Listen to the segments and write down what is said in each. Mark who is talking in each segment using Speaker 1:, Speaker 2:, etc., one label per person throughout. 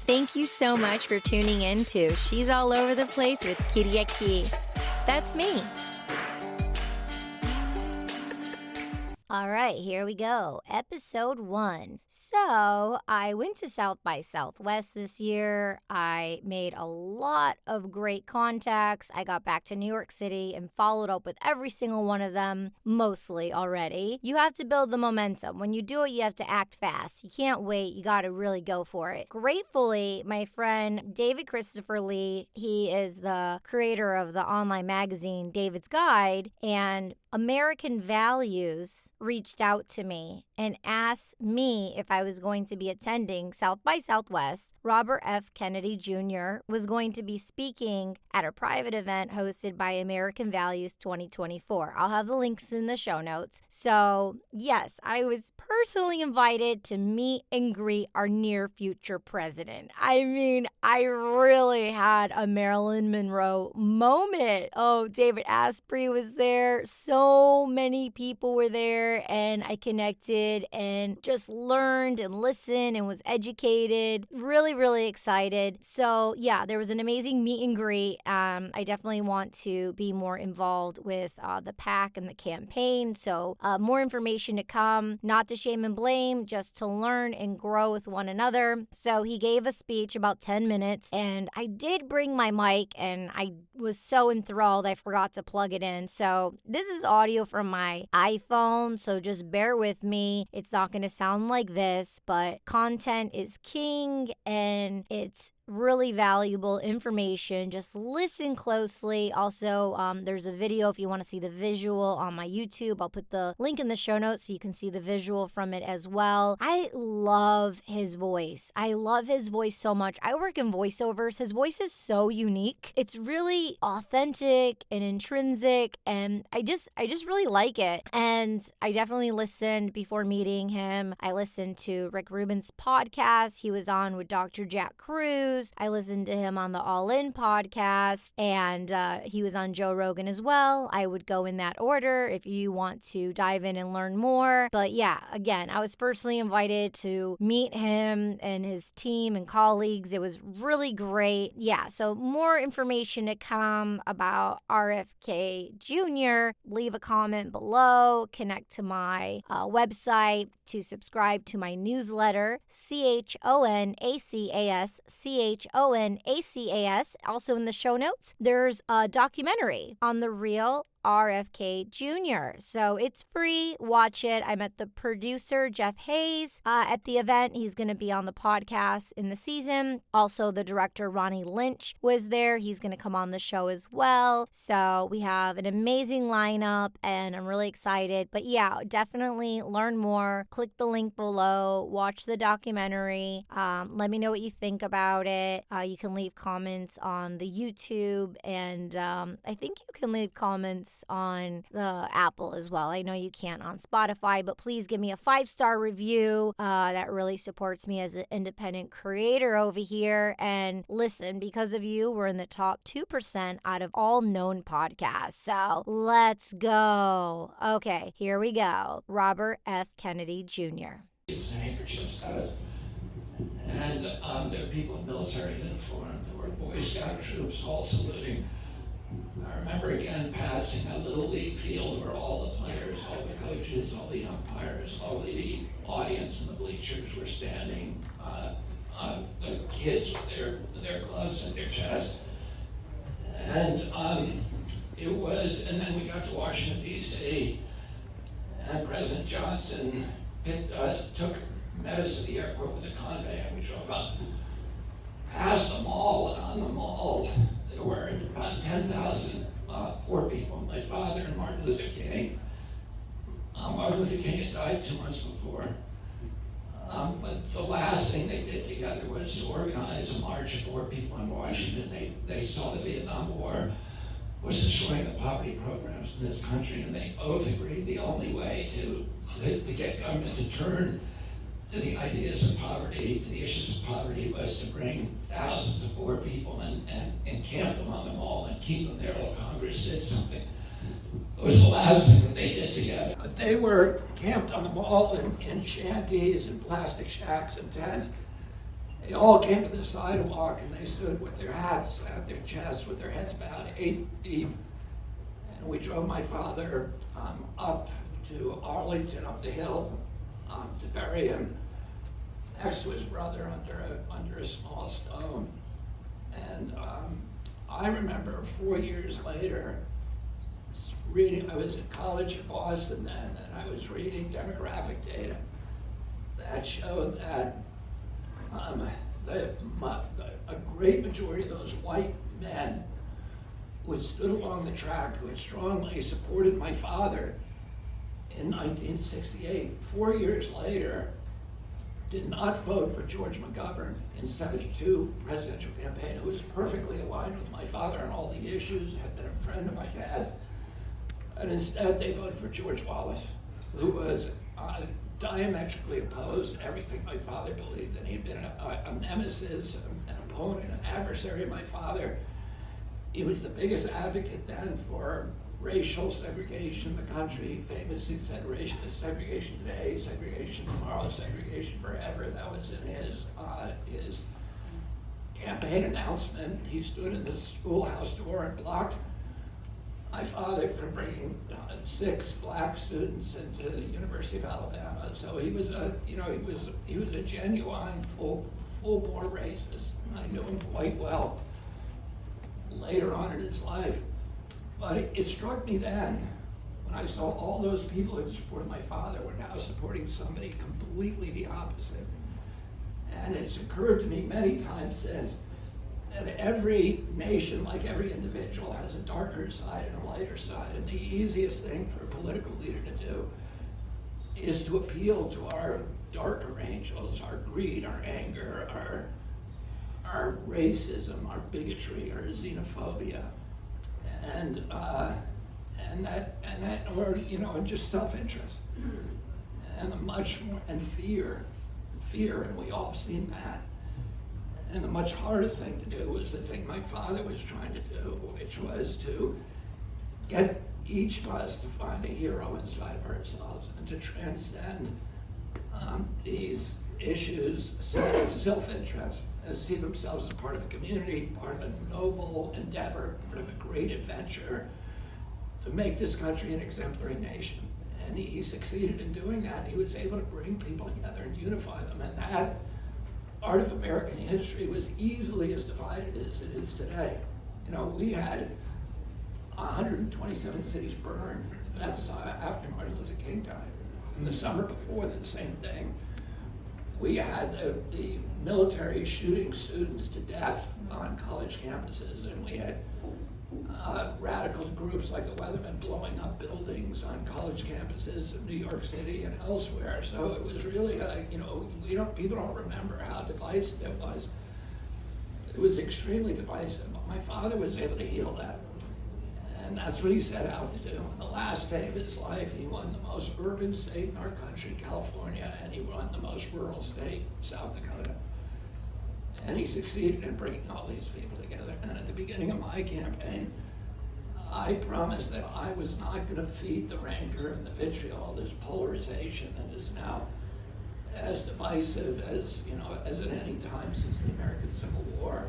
Speaker 1: Thank you so much for tuning in to She's All Over the Place with Kiriaki. That's me. All right, here we go. Episode 1. So, I went to South by Southwest this year. I made a lot of great contacts. I got back to New York City and followed up with every single one of them, mostly already. You have to build the momentum. When you do it, you have to act fast. You can't wait. You got to really go for it. Gratefully, my friend David Christopher Lee, he is the creator of the online magazine David's Guide, and American Values reached out to me and asked me if I was going to be attending South by Southwest. Robert F. Kennedy Jr. was going to be speaking at a private event hosted by American Values 2024. I'll have the links in the show notes. So, yes, I was personally invited to meet and greet our near future president. I mean, I really had a Marilyn Monroe moment. Oh, David Asprey was there. So many people were there, and I connected and just learned and listened and was educated. Really, really excited. So yeah, there was an amazing meet and greet. I definitely want to be more involved with the PAC and the campaign. So more information to come, not to shame and blame, just to learn and grow with one another. So he gave a speech about 10 minutes, and I did bring my mic, and I was so enthralled I forgot to plug it in. So this is audio from my iPhone, so just bear with me. It's not going to sound like this, but content is king, and it's really valuable information. Just listen closely. Also, there's a video if you want to see the visual on my YouTube. I'll put the link in the show notes so you can see the visual from it as well. I love his voice. I love his voice so much. I work in voiceovers. His voice is so unique. It's really authentic and intrinsic, and I just really like it. And I definitely listened before meeting him. I listened to Rick Rubin's podcast. He was on with Dr. Jack Cruz. I listened to him on the All In podcast, and he was on Joe Rogan as well. I would go in that order if you want to dive in and learn more. But yeah, again, I was personally invited to meet him and his team and colleagues. It was really great. Yeah, so more information to come about RFK Jr. Leave a comment below. Connect to my website to subscribe to my newsletter, CHONACAS. Also in the show notes, there's a documentary on the real RFK Jr. So it's free. Watch it. I met the producer, Jeff Hayes, at the event. He's going to be on the podcast in the season. Also, the director, Ronny Lynch, was there. He's going to come on the show as well. So we have an amazing lineup, and I'm really excited. But yeah, definitely learn more. Click the link below. Watch the documentary. Let me know what you think about it. You can leave comments on the YouTube, and I think you can leave comments on the Apple as well. I know you can't on Spotify, but please give me a 5-star review. That really supports me as an independent creator over here. And listen, because of you, we're in the top 2% out of all known podcasts. So let's go. Okay, here we go. Robert F. Kennedy Jr.
Speaker 2: Handkerchiefs does. And there are people in military uniform. There were Boy Scout troops all saluting. I remember again passing a little league field where all the players, all the coaches, all the umpires, all the audience in the bleachers were standing, the kids with their gloves at their chest. And and then we got to Washington, D.C., and President Johnson took us to the airport with a convoy, and we drove up past the mall, and on the mall, there were about 10,000 poor people. My father and Martin Luther King. Martin Luther King had died 2 months before. But the last thing they did together was to organize a march of poor people in Washington. They saw the Vietnam War was destroying the poverty programs in this country, and they both agreed the only way to get government to turn to the ideas of poverty, to the issues of poverty, was to bring thousands of poor people and camp them on the mall and keep them there while Congress did something. It was the last thing that they did together. But they were camped on the mall in shanties and plastic shacks and tents. They all came to the sidewalk and they stood with their hats at their chests, with their heads bowed 8 deep. And we drove my father up to Arlington, up the hill, to bury him next to his brother under a small stone. And I remember 4 years later reading, I was at college in Boston then, and I was reading demographic data that showed that a great majority of those white men who stood along the track, who had strongly supported my father in 1968, 4 years later, did not vote for George McGovern in '72 presidential campaign, who was perfectly aligned with my father on all the issues, had been a friend of my dad's, and instead they voted for George Wallace, who was diametrically opposed to everything my father believed, and he'd been a nemesis, an opponent, an adversary of my father. He was the biggest advocate then for racial segregation in the country. Famously said, racial segregation today, segregation tomorrow, segregation forever. That was in his campaign announcement. He stood in the schoolhouse door and blocked my father from bringing 6 black students into the University of Alabama. So he was a genuine full-born racist. I knew him quite well later on in his life. But it struck me then, when I saw all those people who supported my father were now supporting somebody completely the opposite. And it's occurred to me many times since that every nation, like every individual, has a darker side and a lighter side. And the easiest thing for a political leader to do is to appeal to our darker angels, our greed, our anger, our racism, our bigotry, our xenophobia, and just self-interest, and much more, and fear, and we all have seen that. And the much harder thing to do was the thing my father was trying to do, which was to get each of us to find a hero inside of ourselves and to transcend these issues of self-interest and see themselves as part of a community, part of a noble endeavor, part of a great adventure to make this country an exemplary nation. And he succeeded in doing that. He was able to bring people together and unify them. And that part of American history was easily as divided as it is today. You know, we had 127 cities burned. That's after Martin Luther King died. And the summer before, the same thing. We had the military shooting students to death on college campuses, and we had radical groups like the Weathermen blowing up buildings on college campuses in New York City and elsewhere. So it was really, people don't remember how divisive it was. It was extremely divisive. My father was able to heal that. And that's what he set out to do. On the last day of his life, he won the most urban state in our country, California, and he won the most rural state, South Dakota. And he succeeded in bringing all these people together. And at the beginning of my campaign, I promised that I was not going to feed the rancor and the vitriol, this polarization that is now as divisive as at any time since the American Civil War.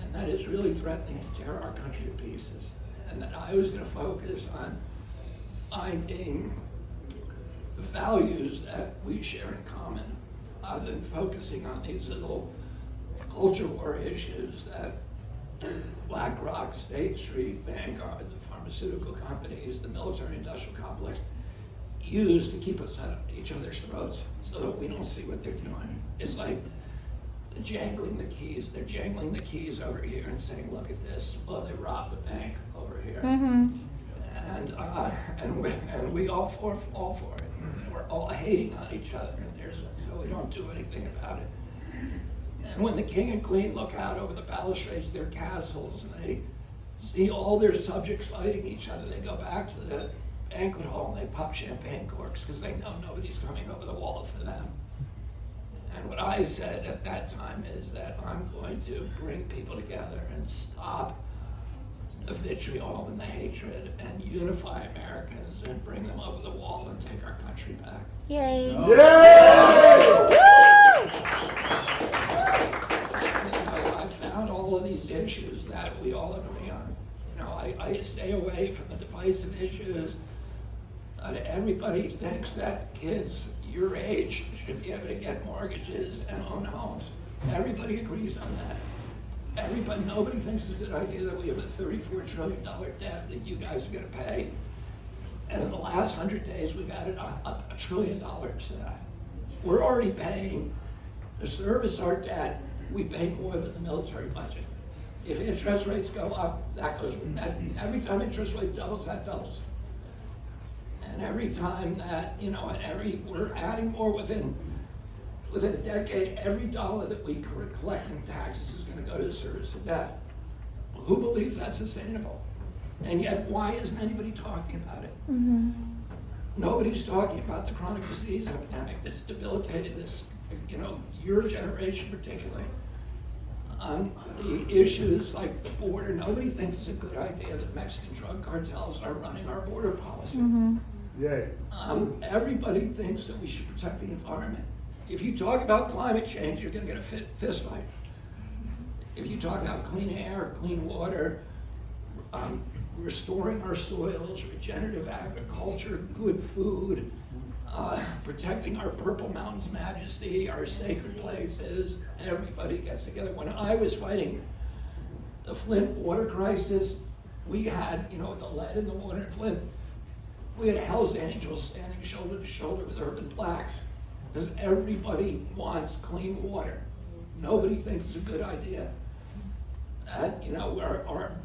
Speaker 2: And that is really threatening to tear our country to pieces. And that I was going to focus on finding the values that we share in common, other than focusing on these little culture war issues that BlackRock, State Street, Vanguard, the pharmaceutical companies, the military-industrial complex use to keep us at each other's throats so that we don't see what they're doing. It's like they're jangling the keys. They're jangling the keys over here and saying, "Look at this. Well, they robbed the bank over here."
Speaker 1: Mm-hmm.
Speaker 2: And we all fall for it. And we're all hating on each other, and we don't do anything about it. And when the king and queen look out over the balustrades of their castles and they see all their subjects fighting each other, they go back to the banquet hall and they pop champagne corks because they know nobody's coming over the wall for them. And what I said at that time is that I'm going to bring people together and stop the vitriol and the hatred and unify Americans and bring them over the wall and take our country back.
Speaker 1: Yay!
Speaker 3: Yay!
Speaker 2: stay away from the divisive issues. Everybody thinks that kids your age should be able to get mortgages and own homes. Everybody agrees on that. Nobody thinks it's a good idea that we have a $34 trillion debt that you guys are gonna pay. And in the last 100 days, we've added $1 trillion to that. We're already paying, to service our debt, we pay more than the military budget. If interest rates go up, that goes, every time interest rate doubles, that doubles. And every time that, we're adding more within a decade, every dollar that we collect in taxes is gonna go to the service of debt. Who believes that's sustainable? And yet, why isn't anybody talking about it?
Speaker 1: Mm-hmm.
Speaker 2: Nobody's talking about the chronic disease epidemic that's debilitated this, your generation particularly. The issues like the border, nobody thinks it's a good idea that Mexican drug cartels are running our border policy.
Speaker 1: Mm-hmm.
Speaker 3: Yeah.
Speaker 2: Everybody thinks that we should protect the environment. If you talk about climate change, you're gonna get a fist fight. If you talk about clean air, clean water, restoring our soils, regenerative agriculture, good food, protecting our Purple Mountains majesty, our sacred places, everybody gets together. When I was fighting the Flint water crisis, we had, with the lead in the water in Flint, we had Hell's Angels standing shoulder to shoulder with urban blacks, because everybody wants clean water. Nobody thinks it's a good idea.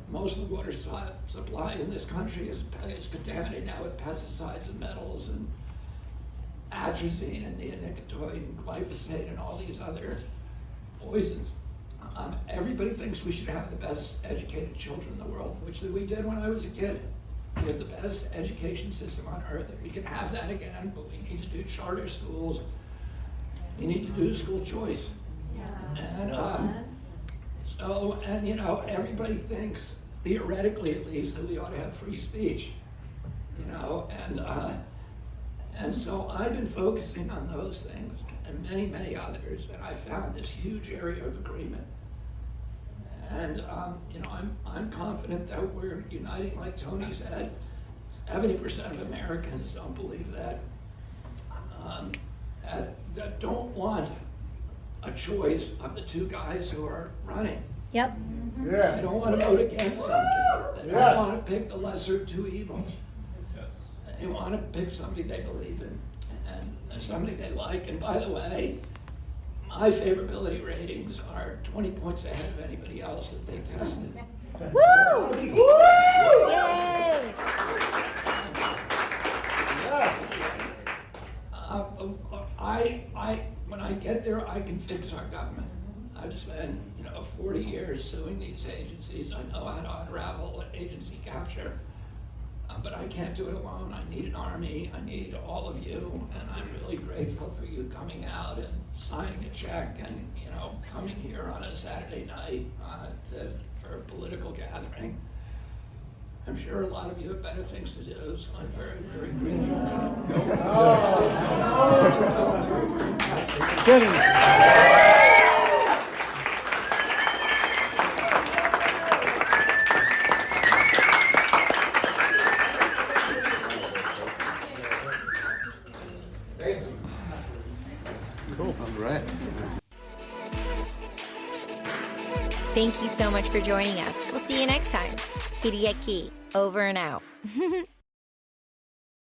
Speaker 2: Most of the water supply in this country is contaminated now with pesticides and metals and atrazine and neonicotinoid and glyphosate and all these other poisons. Everybody thinks we should have the best educated children in the world, which we did when I was a kid. We have the best education system on earth. We can have that again, but we need to do charter schools. We need to do school choice. And everybody thinks, theoretically at least, that we ought to have free speech. And so I've been focusing on those things and many, many others, and I found this huge area of agreement. And I'm confident that we're uniting, like Tony said. 70% of Americans don't believe that, that don't want a choice of the two guys who are running.
Speaker 1: Yep.
Speaker 3: Yeah.
Speaker 2: They don't want to vote against somebody. They don't want to pick the lesser of two evils. They want to pick somebody they believe in and somebody they like. And by the way, my favorability ratings are 20 points ahead of anybody else that they tested.
Speaker 1: Woo! Woo! Yay!
Speaker 2: When I get there, I can fix our government. I've spent 40 years suing these agencies. I know how to unravel agency capture, but I can't do it alone. I need an army. I need all of you, and I'm really grateful for you coming out and signing a check and coming here on a Saturday night for a political gathering. I'm sure a lot of you have better things to do, so I'm very, very grateful.
Speaker 3: Cool. All right.
Speaker 1: Thank you so much for joining us. We'll see you next time. Kiriaki, over and out.